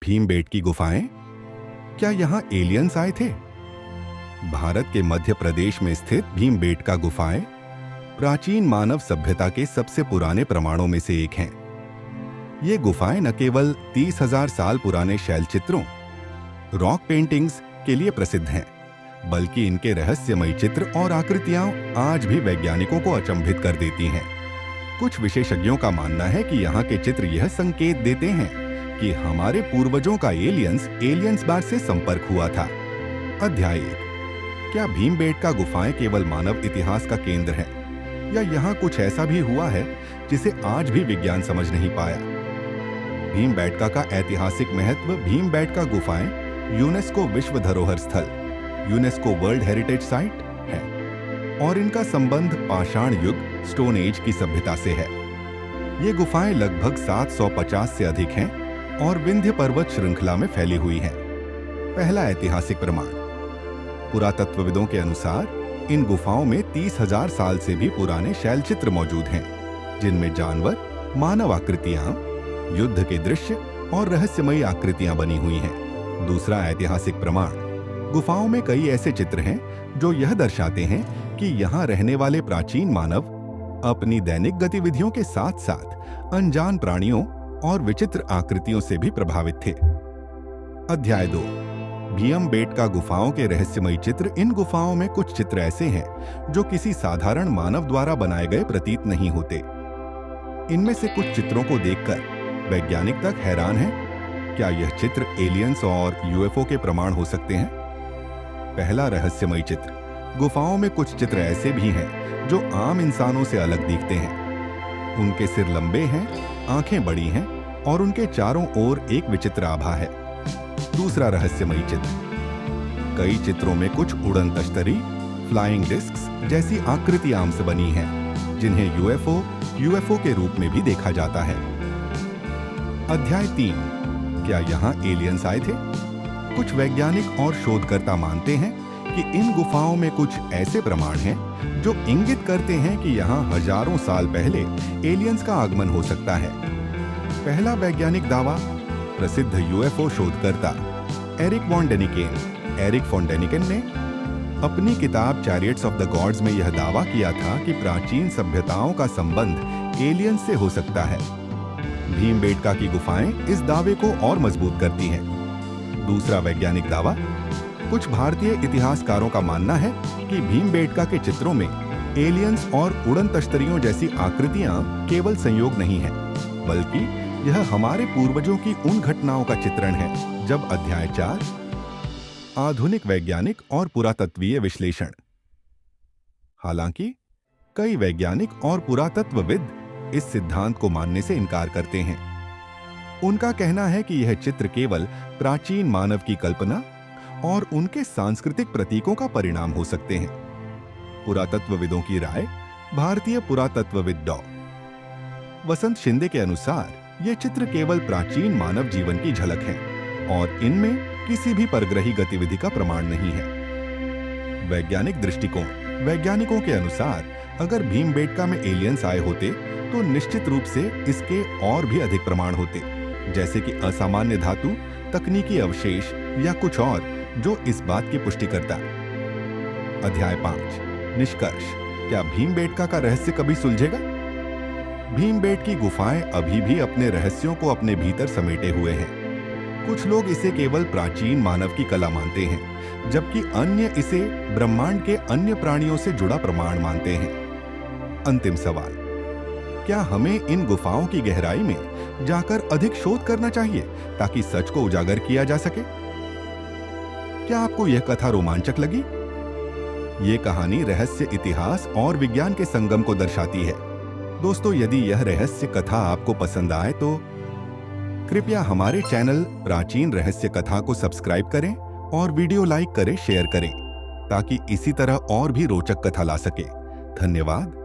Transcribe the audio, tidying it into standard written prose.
भीमबेटकी गुफाएं, क्या यहाँ एलियंस आए थे? भारत के मध्य प्रदेश में स्थित भीमबेटका गुफाएं प्राचीन मानव सभ्यता के सबसे पुराने प्रमाणों में से एक हैं। ये गुफाएं न केवल 30,000 साल पुराने शैलचित्रों, रॉक पेंटिंग्स के लिए प्रसिद्ध हैं, बल्कि इनके रहस्यमयी चित्र और आकृतियां आज भी वैज्ञानिकों को अचंभित कर देती हैं। कुछ विशेषज्ञों का मानना है कि यहाँ के चित्र यह संकेत देते हैं कि हमारे पूर्वजों का एलियंस बार से संपर्क हुआ था। अध्याय 1। क्या भीमबेटका गुफाएं केवल मानव इतिहास का केंद्र है, या यहाँ कुछ ऐसा भी हुआ है जिसे आज भी विज्ञान समझ नहीं पाया? भीमबेटका का ऐतिहासिक महत्व। भीमबेटका गुफाएं यूनेस्को विश्व धरोहर स्थल, यूनेस्को वर्ल्ड हेरिटेज साइट है और इनका संबंध पाषाण युग, स्टोन एज की सभ्यता से है। ये गुफाएं लगभग 750 से अधिक हैं और विंध्य पर्वत श्रृंखला में फैली हुई हैं। पहला ऐतिहासिक प्रमाण। पुरातत्वविदों के अनुसार इन गुफाओं में 30,000 साल से भी पुराने शैलचित्र मौजूद हैं, जिनमें जानवर, मानव आकृतियां, युद्ध के दृश्य और रहस्यमयी आकृतियां बनी हुई हैं। दूसरा ऐतिहासिक प्रमाण। गुफाओं में कई ऐसे चित्र हैं जो यह दर्शाते हैं कि यहाँ रहने वाले प्राचीन मानव अपनी दैनिक गतिविधियों के साथ साथ अनजान प्राणियों और विचित्र आकृतियों से भी प्रभावित थे। अध्याय 2। भीमबेटका गुफाओं के रहस्यमयी चित्र। इन गुफाओं में कुछ चित्र ऐसे हैं जो किसी साधारण मानव द्वारा बनाए गए प्रतीत नहीं होते। इनमें से कुछ चित्रों को देखकर वैज्ञानिक तक हैरान हैं। क्या यह चित्र एलियंस और यूएफओ के प्रमाण हो सकते हैं? पहला रहस्यमयी चित्र। गुफाओं में कुछ चित्र ऐसे भी हैं जो आम इंसानों से अलग दिखते हैं। उनके सिर लंबे हैं, आंखें बड़ी हैं और उनके चारों ओर एक विचित्र आभा है। दूसरा रहस्यमयी चित्र। कई चित्रों में कुछ उड़न तश्तरी, फ्लाइंग डिस्क्स जैसी आकृति आम से बनी हैं, जिन्हें यूएफओ के रूप में भी देखा जाता है। अध्याय 3। क्या यहाँ एलियंस आए थे? कुछ वैज्ञानिक और शोधकर्ता मानते हैं कि इन गुफाओं में कुछ ऐसे प्रमाण हैं जो इंगित करते हैं कि यहाँ हजारों साल पहले एलियंस का आगमन हो सकता है। पहला वैज्ञानिक दावा। प्रसिद्ध यूएफओ शोधकर्ता एरिक वॉन डेनिकेन ने अपनी किताब चैरियट्स ऑफ द गॉड्स में यह दावा किया था कि प्राचीन सभ्यताओं का संबंध एलियंस से हो सकता है। भीमबेटका की गुफाएं इस दावे को और मजबूत करती हैं। दूसरा वैज्ञानिक दावा। कुछ भारतीय इतिहासकारों का मानना है कि भीमबेटका के चित्रों में एलियंस और उड़न तश्तरियों जैसी आकृतियां केवल संयोग नहीं है, बल्कि यह हमारे पूर्वजों की उन घटनाओं का चित्रण है। जब अध्याय 4। आधुनिक वैज्ञानिक और पुरातत्वीय विश्लेषण। हालांकि कई वैज्ञानिक और पुरातत्वविद इस सिद्धांत को मानने से इनकार करते हैं। उनका कहना है कि यह चित्र केवल प्राचीन मानव की कल्पना और उनके सांस्कृतिक प्रतीकों का परिणाम हो सकते हैं। पुरातत्वविदों की राय। भारतीय पुरातत्वविद डॉ. वसंत शिंदे के अनुसार ये चित्र केवल प्राचीन मानव जीवन की झलक हैं और इनमें किसी भी परग्रही गतिविधि का प्रमाण नहीं है। वैज्ञानिक दृष्टिकोण। वैज्ञानिकों के अनुसार अगर भीमबेटका में एलियंस आए होते तो निश्चित रूप से इसके और भी अधिक प्रमाण होते, जैसे कि असामान्य धातु, तकनीकी अवशेष या कुछ और जो इस बात की पुष्टि करता। अध्याय 5। निष्कर्ष। क्या भीमबेटका का रहस्य कभी सुलझेगा? भीमबेटकी गुफाएं अभी भी अपने रहस्यों को अपने भीतर समेटे हुए हैं। कुछ लोग इसे केवल प्राचीन मानव की कला मानते हैं, जबकि अन्य इसे ब्रह्मांड के अन्य प्राणियों से जुड़ा प्रमाण मानते हैं। अंतिम सवाल। क्या हमें इन गुफाओं की गहराई में जाकर अधिक शोध करना चाहिए ताकि सच को उजागर किया जा सके? क्या आपको यह कथा रोमांचक लगी? ये कहानी रहस्य, इतिहास और विज्ञान के संगम को दर्शाती है। दोस्तों, यदि यह रहस्य कथा आपको पसंद आए तो कृपया हमारे चैनल प्राचीन रहस्य कथा को सब्सक्राइब करें और वीडियो लाइक करें, शेयर करें, ताकि इसी तरह और भी रोचक कथा ला सके। धन्यवाद।